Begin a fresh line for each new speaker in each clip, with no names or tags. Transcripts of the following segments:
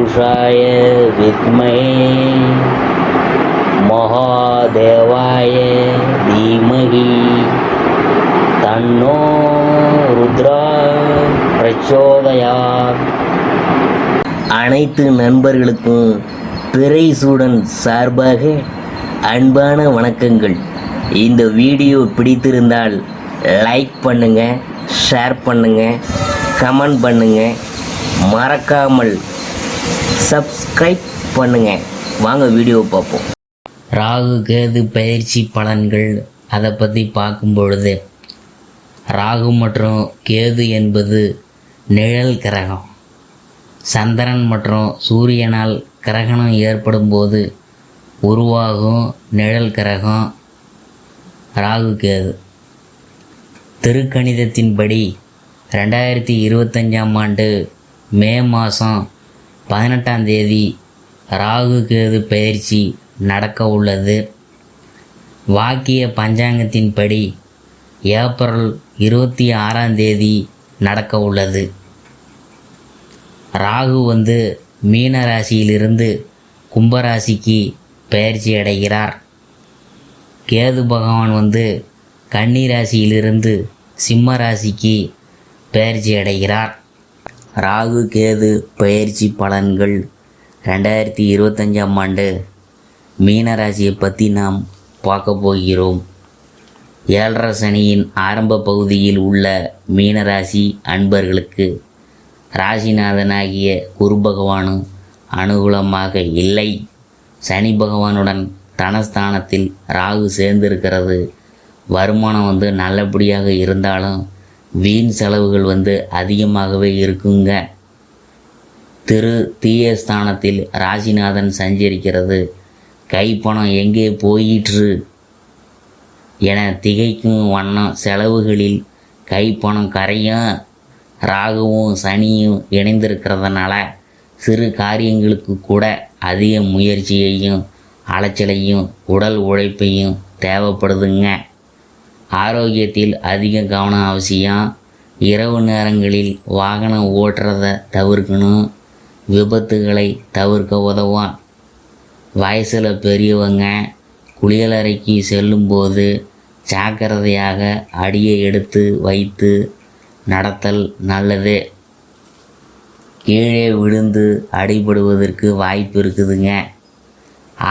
पुरुषाय विद्महे महादेवाय धीमहि तन्नो रुद्रा प्रचोदयात्. அனைத்து நண்பர்களுக்கும் பிறைசூடன் சார்பாக அன்பான வணக்கங்கள். இந்த வீடியோ பிடித்திருந்தால் லைக் பண்ணுங்கள், ஷேர் பண்ணுங்கள், கமெண்ட் பண்ணுங்கள், மறக்காமல் சப்ஸ்கிரைப் பண்ணுங்கள். வாங்க வீடியோ பார்ப்போம். ராகு கேது பயிற்சி பலன்கள் அதை பற்றி பார்க்கும் பொழுது, ராகு மற்றும் கேது என்பது நிழல் கிரகம். சந்திரன் மற்றும் சூரியனால் கிரகணம் ஏற்படும் போது உருவாகும் நிழல் கிரகம் ராகு கேது. திருக்கணிதத்தின்படி 2025ஆம் ஆண்டு மே மாதம் 18ஆம் தேதி ராகு கேது பயிற்சி நடக்க உள்ளது. வாக்கிய பஞ்சாங்கத்தின்படி ஏப்ரல் 26ஆம் தேதி நடக்க உள்ளது. ராகு மீன ராசியிலிருந்து கும்பராசிக்கு பயிற்சி அடைகிறார். கேது பகவான் கன்னி ராசியிலிருந்து சிம்ம ராசிக்கு பயிற்சி அடைகிறார். ராகு கேது பயிற்சி பலன்கள் 2025ஆம் ஆண்டு மீன ராசியை பற்றி நாம் பார்க்க போகிறோம். 7.5 சனியின் ஆரம்ப பகுதியில் உள்ள மீனராசி அன்பர்களுக்கு ராசிநாதனாகிய குரு பகவானும் அனுகூலமாக இல்லை. சனி பகவானுடன் தனஸ்தானத்தில் ராகு சேர்ந்திருக்கிறது. வருமானம் நல்லபடியாக இருந்தாலும் வீண் செலவுகள் அதிகமாகவே இருக்குங்க. தீய ஸ்தானத்தில் ராசிநாதன் சஞ்சரிக்கிறது. கைப்பணம் எங்கே போயிற்று என திகைக்கும் வண்ணம் செலவுகளில் கைப்பணம் கரையும். ராகுவும் சனியும் இணைந்திருக்கிறதுனால சிறு காரியங்களுக்கு கூட அதிக முயற்சியையும் அலைச்சலையும் உடல் உழைப்பையும் தேவைப்படுதுங்க. ஆரோக்கியத்தில் அதிக கவனம் அவசியம். இரவு நேரங்களில் வாகனம் ஓட்டுறதை தவிர்க்கணும். விபத்துகளை தவிர்க்க உதவும். வயசில் பெரியவங்க குளியலறைக்கு செல்லும்போது ஜாக்கிரதையாக அடியை எடுத்து வைத்து நடத்தல் நல்லது. கீழே விழுந்து அடிபடுவதற்கு வாய்ப்பு இருக்குதுங்க.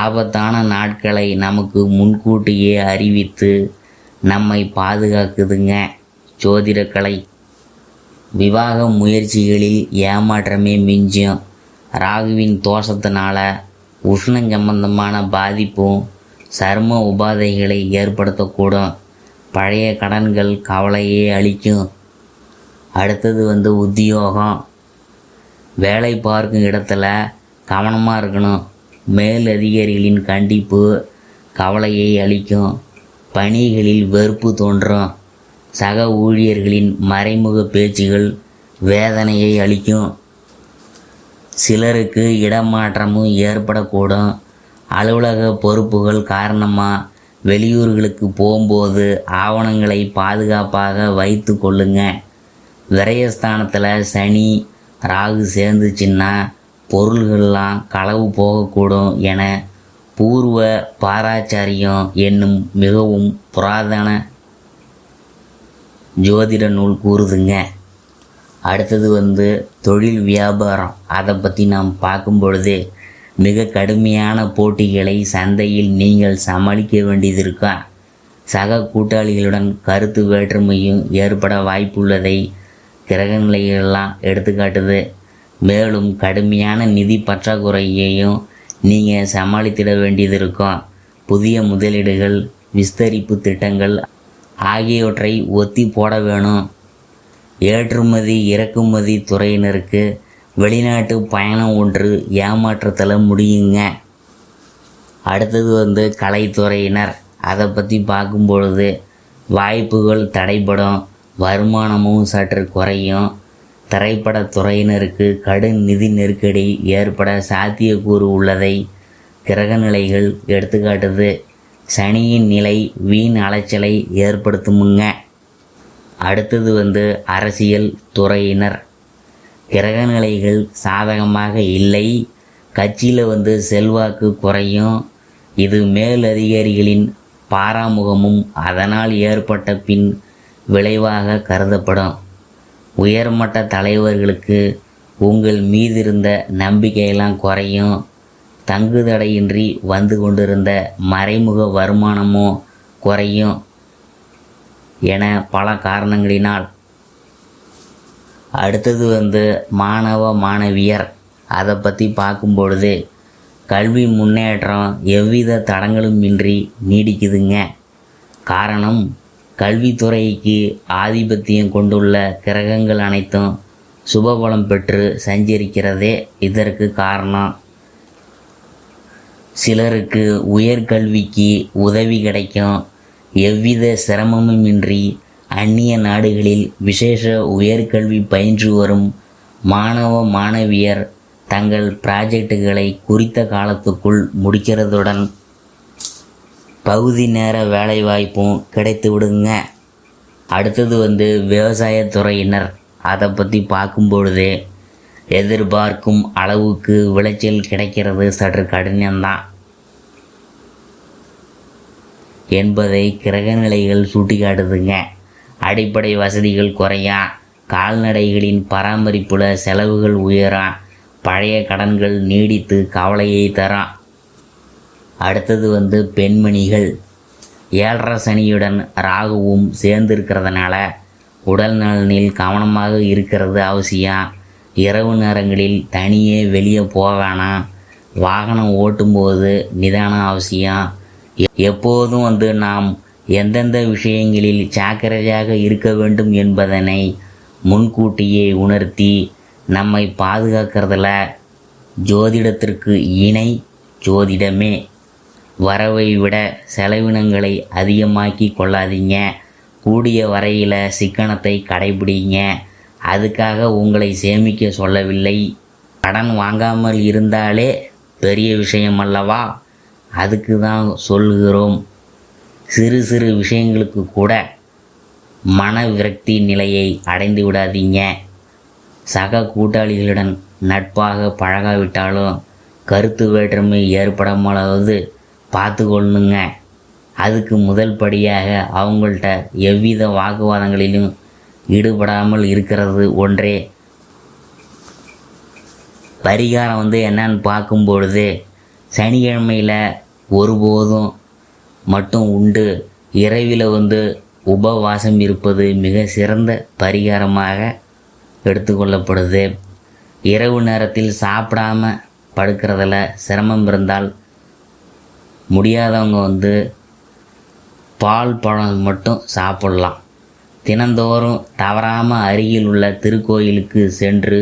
ஆபத்தான நாட்களை நமக்கு முன்கூட்டியே அறிவித்து நம்மை பாதுகாக்குதுங்க ஜோதிடக்கலை. விவாக முயற்சிகளில் ஏமாற்றமே மிஞ்சும். ராகுவின் தோஷத்தினால உஷ்ணம் சம்பந்தமான பாதிப்பும் சர்ம உபாதைகளை ஏற்படுத்தக்கூடும். பழைய கடன்கள் கவலையே அளிக்கும். அடுத்தது உத்தியோகம். வேலை பார்க்கும் இடத்துல கவனமாக இருக்கணும். மேல் அதிகாரிகளின் கண்டிப்பு கவலையை அளிக்கும். பணிகளில் வெறுப்பு தோன்றும். சக ஊழியர்களின் மறைமுக பேச்சுகள் வேதனையை அளிக்கும். சிலருக்கு இடமாற்றமும் ஏற்படக்கூடும். அலுவலக பொறுப்புகள் காரணமாக வெளியூர்களுக்கு போகும்போது ஆவணங்களை பாதுகாப்பாக வைத்து கொள்ளுங்க. விரயஸ்தானத்தில் சனி ராகு சேர்ந்துச்சுன்னா பொருள்கள்லாம் களவு போகக்கூடும் என பூர்வ பாராச்சாரியம் என்னும் மிகவும் புராதன ஜோதிட நூல் கூறுதுங்க. அடுத்தது தொழில் வியாபாரம். அதை பற்றி நாம் பார்க்கும் பொழுது மிக கடுமையான போட்டிகளை சந்தையில் நீங்கள் சமாளிக்க வேண்டியது இருக்கும். சக கூட்டாளிகளுடன் கருத்து வேற்றுமையும் ஏற்பட வாய்ப்புள்ளதை கிரகநிலைகளெல்லாம் எடுத்துக்காட்டுது. மேலும் கடுமையான நிதி பற்றாக்குறையையும் நீங்கள் சமாளித்திட வேண்டியது இருக்கும். புதிய முதலீடுகள், விஸ்தரிப்பு திட்டங்கள் ஆகியவற்றை ஒத்தி போட வேணும். ஏற்றுமதி இறக்குமதி துறையினருக்கு வெளிநாட்டு பயணம் ஒன்று ஏமாற்றத்தில் முடியுங்க. அடுத்தது கலைத்துறையினர். அதை பற்றி பார்க்கும் பொழுது வாய்ப்புகள் தடைபடும். வருமானமும் சற்று குறையும். திரைப்படத் துறையினருக்கு கடும் நிதி நெருக்கடி ஏற்பட சாத்தியக்கூறு உள்ளதை கிரகநிலைகள் எடுத்துக்காட்டுது. சனியின் நிலை வீண் அலைச்சலை ஏற்படுத்துமுங்க. அடுத்தது அரசியல் துறையினர். கிரகநிலைகள் சாதகமாக இல்லை. கட்சியில் செல்வாக்கு குறையும். இது மேலதிகாரிகளின் பாராமுகமும் அதனால் ஏற்பட்ட பின் விளைவாக கருதப்படும். உயர்மட்ட தலைவர்களுக்கு உங்கள் மீதிருந்த நம்பிக்கையெல்லாம் குறையும். தங்குதடையின்றி வந்து கொண்டிருந்த மறைமுக வருமானமும் குறையும் என பல காரணங்களினால். அடுத்தது மாணவ மாணவியர். அதை பற்றி பார்க்கும்பொழுது கல்வி முன்னேற்றம் எவ்வித தடங்களும் இன்றி நீடிக்குதுங்க. காரணம், கல்வித்துறைக்கு ஆதிபத்தியம் கொண்டுள்ள கிரகங்கள் அனைத்தும் சுபபலம் பெற்று சஞ்சரிக்கிறதே இதற்கு காரணம். சிலருக்கு உயர்கல்விக்கு உதவி கிடைக்கும். எவ்வித சிரமமும் இன்றி அந்நிய நாடுகளில் விசேஷ உயர்கல்வி பயின்று வரும் மாணவ மாணவியர் தங்கள் ப்ராஜெக்டுகளை குறித்த காலத்துக்குள் முடிக்கிறதுடன் பகுதி நேர வேலைவாய்ப்பும் கிடைத்து விடுங்க. அடுத்தது விவசாயத்துறையினர். அதை பற்றி பார்க்கும்பொழுது எதிர்பார்க்கும் அளவுக்கு விளைச்சல் கிடைக்கிறது சற்று கடினம்தான் என்பதை கிரகநிலைகள் சுட்டிக்காட்டுதுங்க. அடிப்படை வசதிகள் குறையா, கால்நடைகளின் பராமரிப்புல செலவுகள் உயரா, பழைய கடன்கள் நீடித்து கவலையை தரும். அடுத்தது பெண்மணிகள். 7.5 சனியுடன் ராகுவும் சேர்ந்திருக்கிறதுனால உடல் நலனில் கவனமாக இருக்கிறது அவசியம். இரவு நேரங்களில் தனியே வெளியே போக வேணாம். வாகனம் ஓட்டும்போது நிதானம் அவசியம். எப்போதும் நாம் எந்தெந்த விஷயங்களில் ஜாக்கிரதையாக இருக்க வேண்டும் என்பதனை முன்கூட்டியே உணர்த்தி நம்மை பாதுகாக்கிறதுல ஜோதிடத்திற்கு இணை ஜோதிடமே. வரவை விட செலவினங்களை அதிகமாக்கி கொள்ளாதீங்க. கூடிய வரையில் சிக்கனத்தை கடைபிடிங்க. அதுக்காக உங்களை சேமிக்க சொல்லவில்லை. கடன் வாங்காமல் இருந்தாலே பெரிய விஷயம் அல்லவா? அதுக்கு தான் சொல்கிறோம். சிறு சிறு விஷயங்களுக்கு கூட மன விரக்தி நிலையை அடைந்து விடாதீங்க. சக கூட்டாளிகளுடன் நட்பாக பழகாவிட்டாலும் கருத்து வேற்றுமை ஏற்படாமலாவது பார்த்து கொள்ளுங்க. அதுக்கு முதல் படியாக அவங்கள்ட்ட எவ்வித வாக்குவாதங்களிலும் ஈடுபடாமல் இருக்கிறது ஒன்றே. பரிகாரம் என்னன்னு பார்க்கும்பொழுது சனிக்கிழமையில் ஒருபோதும் மட்டும் உண்டு இரவில் உபவாசம் இருப்பது மிக சிறந்த பரிகாரமாக எடுத்துக்கொள்ளப்படுது. இரவு நேரத்தில் சாப்பிடாம படுக்கிறதுல சிரமம் இருந்தால் முடியாதவங்க பால் பழம் மட்டும் சாப்பிடலாம். தினந்தோறும் தவறாமல் அருகில் உள்ள திருக்கோயிலுக்கு சென்று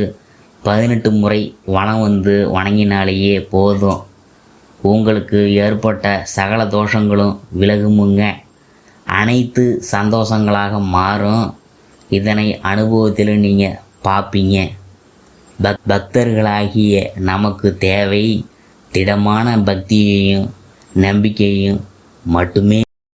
18 முறை வனம் வணங்கினாலேயே போதும். உங்களுக்கு ஏற்பட்ட சகல தோஷங்களும் விலகுமுங்க. அனைத்து சந்தோஷங்களாக மாறும். இதனை அனுபவத்தில் நீங்கள் பார்ப்பீங்க. பக்தர்களாகிய நமக்கு தேவை திடமான பக்தியையும் நம்பிக்கையும் மட்டுமே.